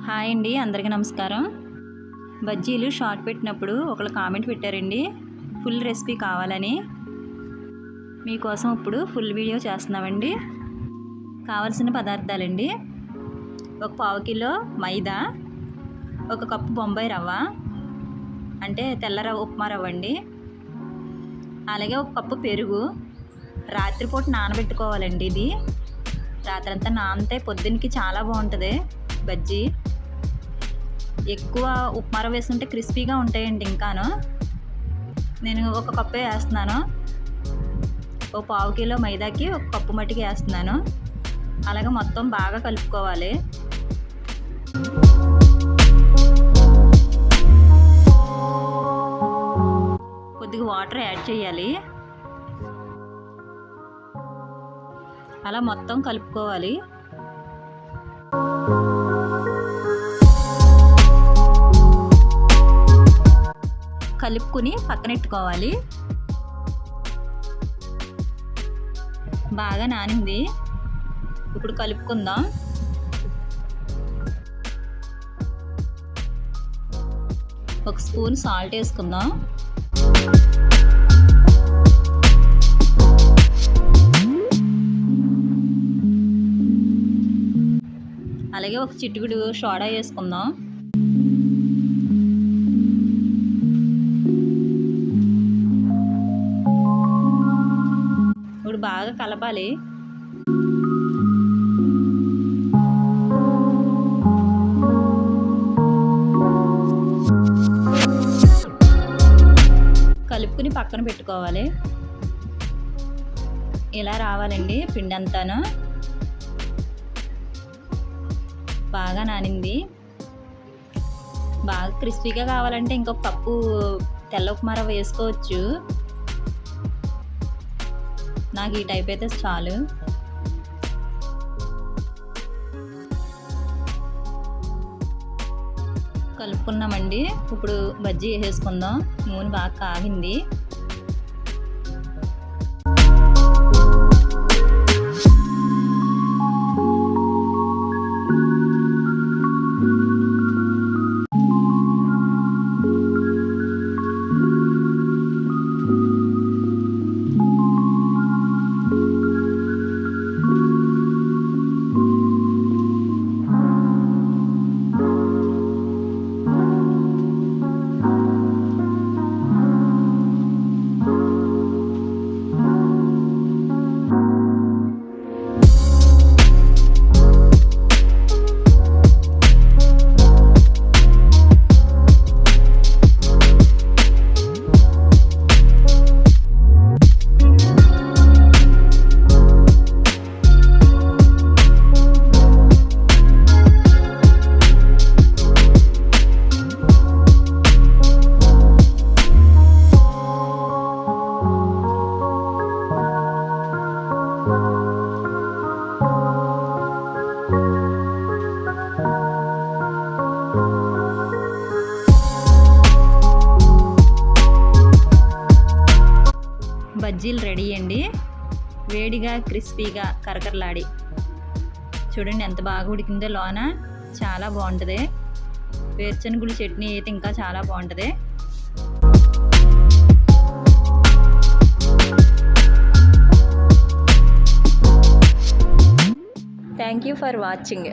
Hi అండి, అందరికీ నమస్కారం. బజ్జీలు షార్ట్ పెట్టినప్పుడు ఒకళ్ళు కామెంట్ పెట్టారండి, ఫుల్ రెసిపీ కావాలని. మీకోసం ఇప్పుడు ఫుల్ వీడియో చేస్తున్నామండి. కావాల్సిన పదార్థాలండి: ఒక పావు కిలో మైదా, ఒక కప్పు బొంబాయి రవ్వ అంటే తెల్ల రవ్వ, ఉప్మా రవ్వ అండి. అలాగే ఒక కప్పు పెరుగు. రాత్రిపూట నానబెట్టుకోవాలండి. ఇది రాత్రంతా నానితే పొద్దున్నకి చాలా బాగుంటుంది బజ్జీ. ఎక్కువ ఉప్మా రవ్వ వేసుకుంటే క్రిస్పీగా ఉంటాయండి. ఇంకాను నేను ఒక కప్పే వేస్తున్నాను. ఒక పావు కిలో మైదాకి ఒక కప్పు మట్టికి వేస్తున్నాను. అలాగే మొత్తం బాగా కలుపుకోవాలి. కొద్దిగా వాటర్ యాడ్ చేయాలి. అలా మొత్తం కలుపుకోవాలి. కలుపుకుని పక్కనెట్టుకోవాలి. బాగా నానింది. ఇప్పుడు కలుపుకుందాం. ఒక స్పూన్ సాల్ట్ వేసుకుందాం. అలాగే ఒక చిటికెడు సోడా వేసుకుందాం. ఇప్పుడు బాగా కలపాలి. కలుపుకుని పక్కన పెట్టుకోవాలి. ఇలా రావాలండి పిండి అంతాను. బాగా నానింది. బాగా క్రిస్పీగా కావాలంటే ఇంకొక కప్పు తెల్ల ఉప్మా రవ్వ వేసుకోవచ్చు. నాకు ఈ టైప్ అయితే చాలు. కలుపుకున్నామండి. ఇప్పుడు బజ్జీ వేసేసుకుందాం. నూనె బాగా కాగింది. బజ్జీలు రెడీ అండి. వేడిగా క్రిస్పీగా కరకరలాడి చూడండి ఎంత బాగా ఉడికిందో. లోన చాలా బాగుంటుంది. వేరుశనగుల చట్నీ అయితే ఇంకా చాలా బాగుంటుంది. Thank you for watching.